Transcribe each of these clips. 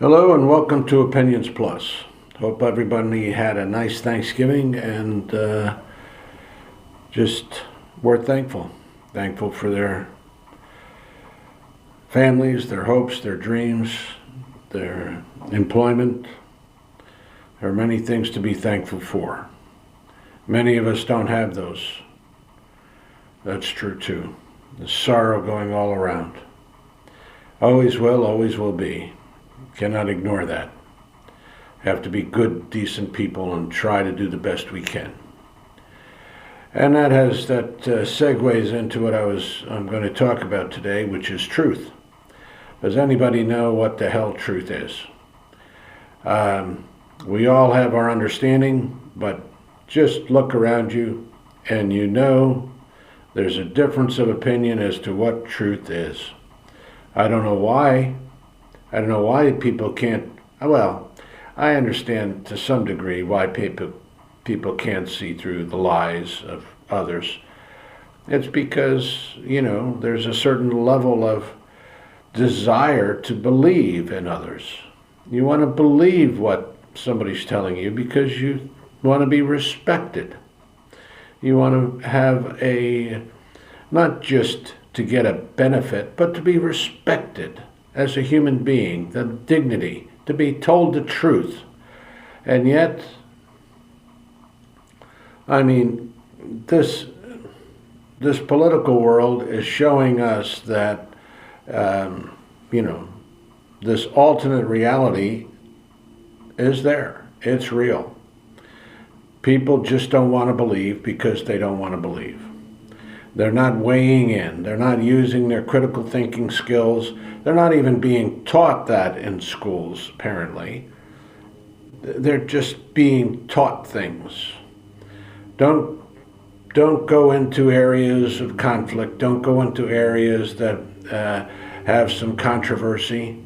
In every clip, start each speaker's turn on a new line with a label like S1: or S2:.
S1: Hello and welcome to Opinions Plus. Hope everybody had a nice Thanksgiving and just we're thankful. Thankful for their families, their hopes, their dreams, their employment. There are many things to be thankful for. Many of us don't have those. That's true too. There's sorrow going all around. Always will be. Cannot ignore that. Have to be good, decent people and try to do the best we can. And that segues into what I'm going to talk about today, which is truth. Does anybody know what the hell truth is? We all have our understanding, but just look around you and you know there's a difference of opinion as to what truth is. I don't know why. I don't know why people can't, well, I understand to some degree why people can't see through the lies of others. It's because, there's a certain level of desire to believe in others. You want to believe what somebody's telling you because you want to be respected. You want to have not just to get a benefit, but to be respected as a human being, the dignity, to be told the truth. And yet, this political world is showing us that, this alternate reality is there. It's real. People just don't want to believe because they don't want to believe. They're not weighing in. They're not using their critical thinking skills. They're not even being taught that in schools, apparently. They're just being taught things. Don't go into areas of conflict. Don't go into areas that have some controversy.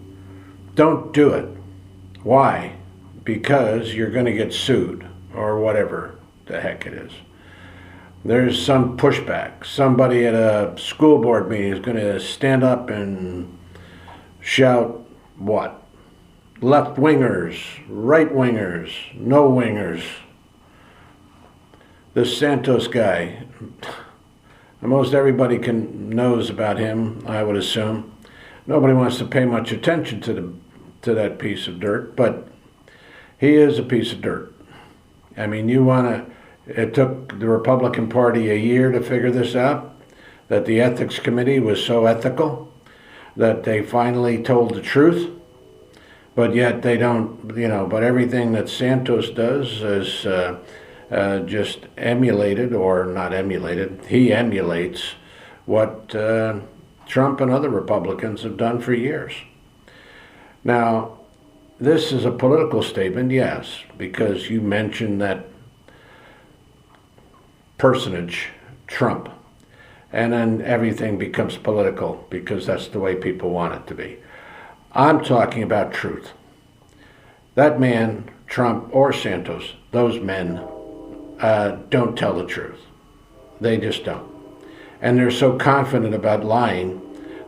S1: Don't do it. Why? Because you're going to get sued or whatever the heck it is. There's some pushback. Somebody at a school board meeting is going to stand up and shout what? Left-wingers, right-wingers, no-wingers. This Santos guy, most everybody knows about him, I would assume. Nobody wants to pay much attention to that piece of dirt, but he is a piece of dirt. It took the Republican Party a year to figure this out, that the ethics committee was so ethical that they finally told the truth, but yet they don't, but everything that Santos does is just emulated, or not emulated, he emulates what Trump and other Republicans have done for years. Now, this is a political statement, yes, because you mentioned that personage, Trump, and then everything becomes political because that's the way people want it to be. I'm talking about truth. That man, Trump or Santos, those men don't tell the truth. They just don't. And they're so confident about lying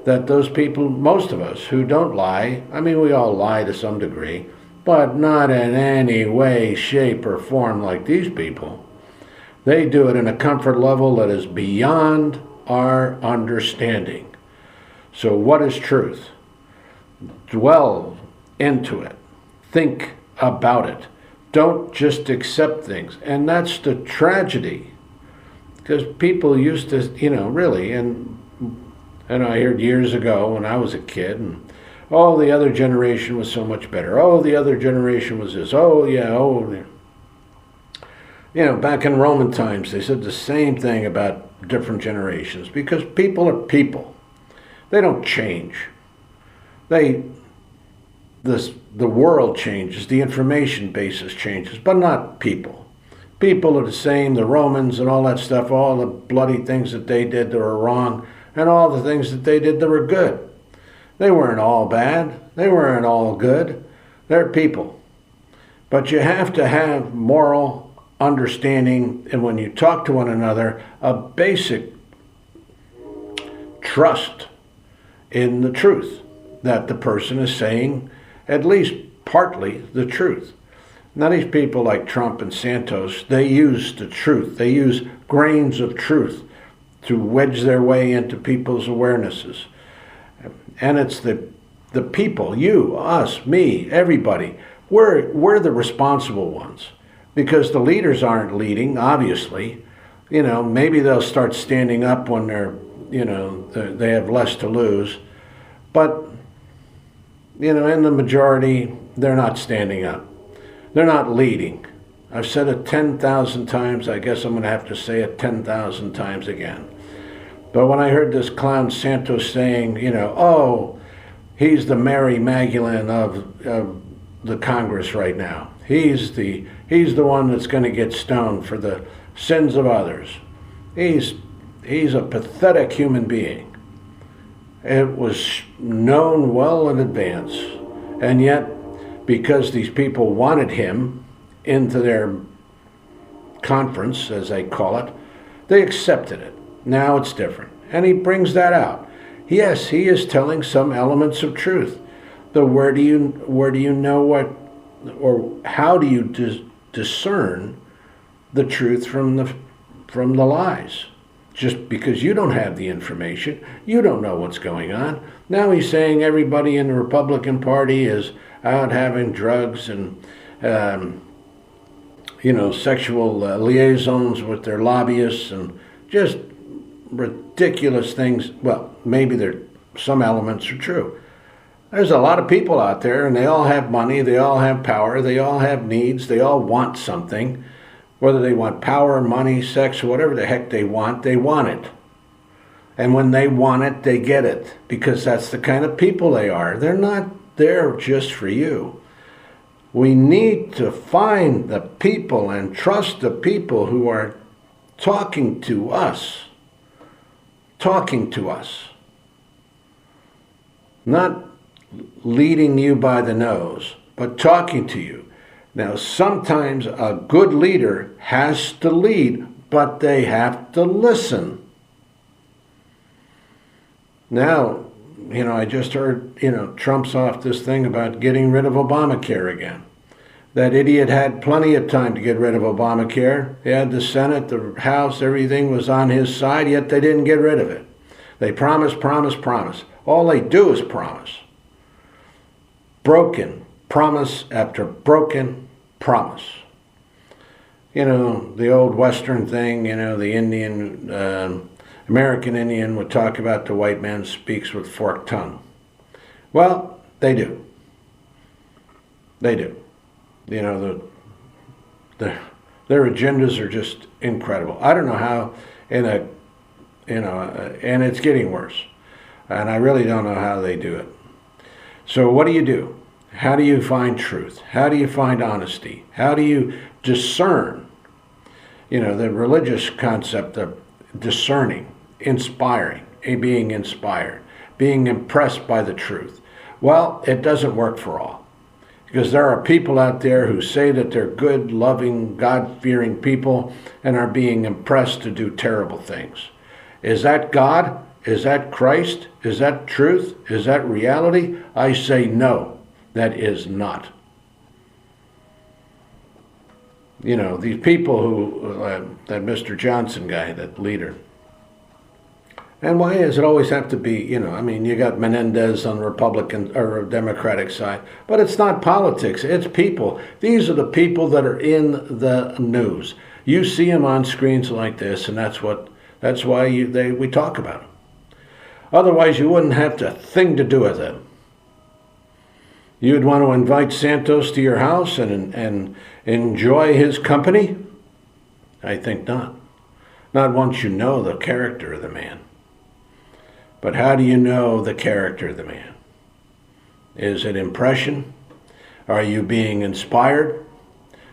S1: that those people, most of us who don't lie, we all lie to some degree, but not in any way, shape, or form like these people. They do it in a comfort level that is beyond our understanding. So what is truth? Dwell into it. Think about it. Don't just accept things. And that's the tragedy. Because people used to, really, and I heard years ago when I was a kid, and the other generation was so much better. The other generation was this. Back in Roman times, they said the same thing about different generations because people are people. They don't change. The world changes, the information basis changes, but not people. People are the same, the Romans and all that stuff, all the bloody things that they did that were wrong, and all the things that they did that were good. They weren't all bad. They weren't all good. They're people. But you have to have moral understanding, and when you talk to one another, a basic trust in the truth that the person is saying at least partly the truth. Now these people like Trump and Santos, they use the truth. They use grains of truth to wedge their way into people's awarenesses. And it's the people, you, us, me, everybody, we're the responsible ones. Because the leaders aren't leading, obviously. You know, maybe they'll start standing up when they have less to lose. But, in the majority, they're not standing up. They're not leading. I've said it 10,000 times. I guess I'm going to have to say it 10,000 times again. But when I heard this clown Santos saying, oh, he's the Mary Magdalene of the Congress right now. He's the one that's going to get stoned for the sins of others. He's a pathetic human being. It was known well in advance, and yet, because these people wanted him into their conference, as they call it, they accepted it. Now it's different. And he brings that out. Yes, he is telling some elements of truth. But where do you know what, or how do you discern the truth from the lies? Just because you don't have the information, you don't know what's going on. Now he's saying everybody in the Republican Party is out having drugs and sexual liaisons with their lobbyists and just ridiculous things. Well, maybe some elements are true. There's a lot of people out there, and they all have money, they all have power, they all have needs, they all want something. Whether they want power, money, sex, whatever the heck they want it. And when they want it, they get it, because that's the kind of people they are. They're not there just for you. We need to find the people and trust the people who are talking to us. Not leading you by the nose, but talking to you. Now, sometimes a good leader has to lead, but they have to listen. Now, I just heard, Trump's off this thing about getting rid of Obamacare again. That idiot had plenty of time to get rid of Obamacare. He had the Senate, the House, everything was on his side, yet they didn't get rid of it. They promise. All they do is promise. Broken promise after broken promise. The old Western thing, the Indian, American Indian would talk about the white man speaks with forked tongue. Well, they do. Their agendas are just incredible. I don't know how and it's getting worse. And I really don't know how they do it. So what do? How do you find truth? How do you find honesty? How do you discern? The religious concept of discerning, inspiring, being inspired, being impressed by the truth. Well, it doesn't work for all. Because there are people out there who say that they're good, loving, God-fearing people and are being impressed to do terrible things. Is that God? Is that Christ? Is that truth? Is that reality? I say no. That is not. These people who, that Mr. Johnson guy, that leader. And why does it always have to be, you got Menendez on the Republican or Democratic side, but it's not politics, it's people. These are the people that are in the news. You see them on screens like this, and that's why we talk about them. Otherwise, you wouldn't have a thing to do with them. You'd want to invite Santos to your house and enjoy his company? I think not. Not once you know the character of the man. But how do you know the character of the man? Is it impression? Are you being inspired?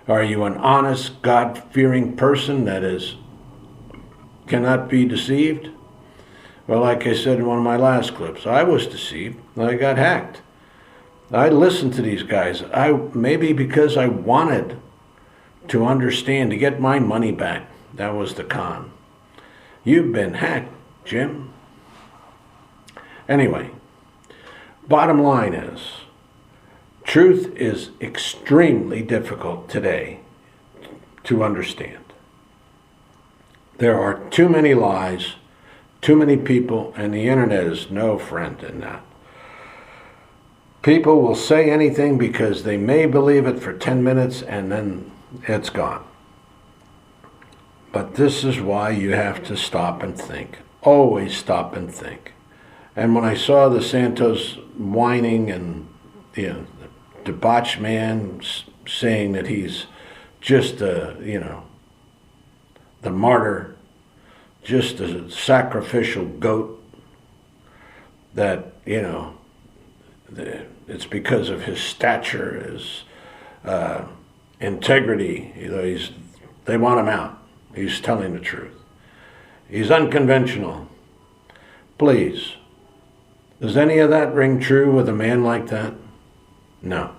S1: Are you an honest, God-fearing person that cannot be deceived? Well, like I said in one of my last clips, I was deceived. I got hacked. I listened to these guys. Maybe because I wanted to understand, to get my money back. That was the con. You've been hacked, Jim. Anyway, bottom line is, Truth is extremely difficult today to understand. There are too many lies, too many people, and the internet is no friend in that. People will say anything because they may believe it for 10 minutes and then it's gone. But this is why you have to stop and think. Always stop and think. And when I saw the Santos whining and the debauched man saying that he's just the martyr, just a sacrificial goat, that, it's because of his stature, his integrity. They want him out. He's telling the truth. He's unconventional. Please, does any of that ring true with a man like that? No.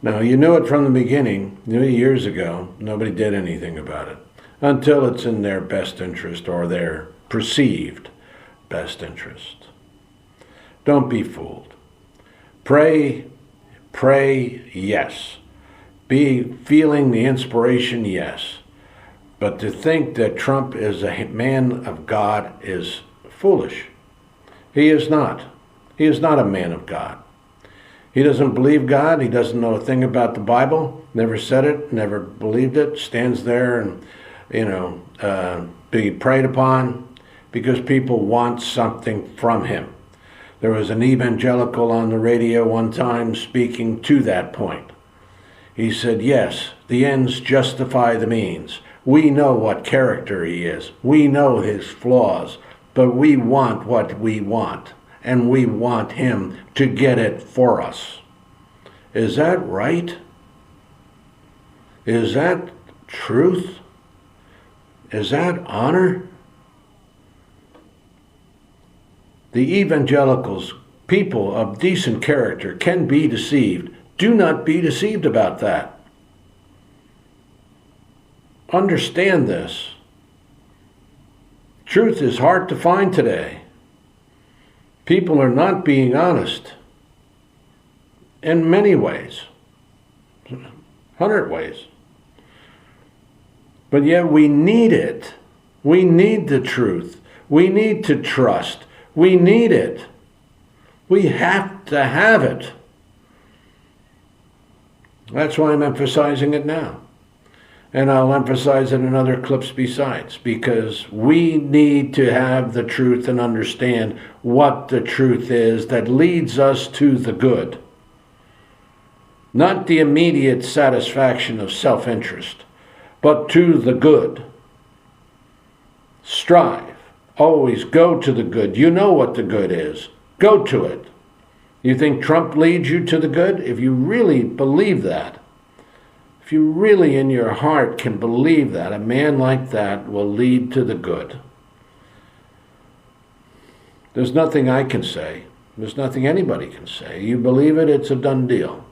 S1: No, you knew it from the beginning. You knew years ago. Nobody did anything about it until it's in their best interest or their perceived best interest. Don't be fooled. Pray, yes. Be feeling the inspiration, yes. But to think that Trump is a man of God is foolish. He is not. He is not a man of God. He doesn't believe God. He doesn't know a thing about the Bible. Never said it, never believed it. Stands there and, be preyed upon because people want something from him. There was an evangelical on the radio one time speaking to that point. He said, yes, the ends justify the means. We know what character he is. We know his flaws, but we want what we want, and we want him to get it for us. Is that right? Is that truth? Is that honor? The evangelicals, people of decent character, can be deceived. Do not be deceived about that. Understand this. Truth is hard to find today. People are not being honest in many ways, 100 ways. But yet we need it. We need the truth. We need to trust. We need it. We have to have it. That's why I'm emphasizing it now. And I'll emphasize it in other clips besides, because we need to have the truth and understand what the truth is that leads us to the good. Not the immediate satisfaction of self-interest, but to the good. Strive. Always go to the good. You know what the good is. Go to it. You think Trump leads you to the good? If you really believe that, if you really in your heart can believe that, a man like that will lead to the good. There's nothing I can say. There's nothing anybody can say. You believe it, it's a done deal.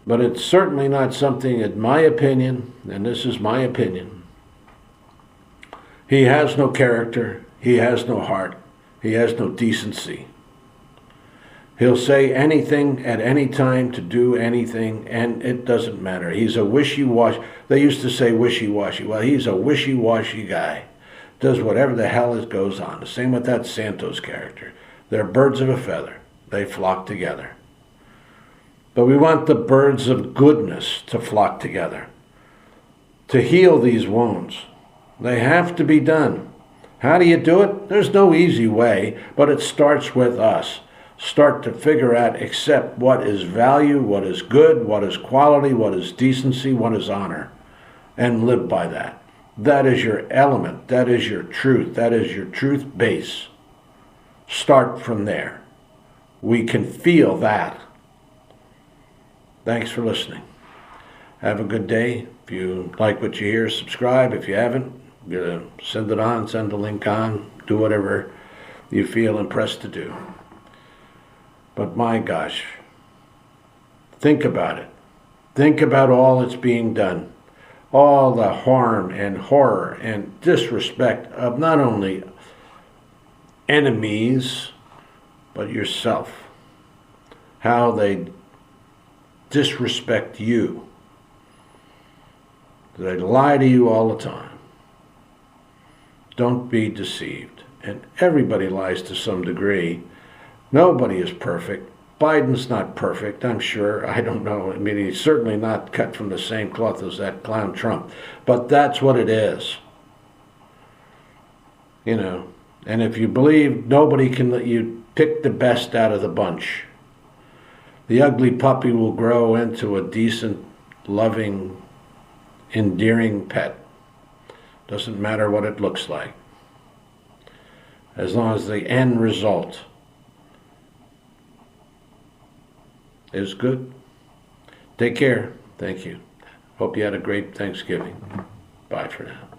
S1: But it's certainly not something, in my opinion, and this is my opinion, he has no character, he has no heart, he has no decency. He'll say anything at any time to do anything, and it doesn't matter. He's a wishy-washy. They used to say wishy-washy. Well, he's a wishy-washy guy. Does whatever the hell goes on. The same with that Santos character. They're birds of a feather. They flock together. But we want the birds of goodness to flock together, to heal these wounds. They have to be done. How do you do it? There's no easy way, but it starts with us. Start to figure out, accept what is value, what is good, what is quality, what is decency, what is honor, and live by that. That is your element. That is your truth. That is your truth base. Start from there. We can feel that. Thanks for listening. Have a good day. If you like what you hear, subscribe. If you haven't, send it on, send the link on, do whatever you feel impressed to do. But my gosh, think about it. Think about all that's being done. All the harm and horror and disrespect of not only enemies, but yourself. how they disrespect you. They lie to you all the time. Don't be deceived. And everybody lies to some degree. Nobody is perfect. Biden's not perfect, I'm sure. I don't know. I mean, he's certainly not cut from the same cloth as that clown Trump. But that's what it is. You know, and if you believe nobody can let you pick the best out of the bunch, the ugly puppy will grow into a decent, loving, endearing pet. Doesn't matter what it looks like, as long as the end result is good. Take care. Thank you. Hope you had a great Thanksgiving. Bye for now.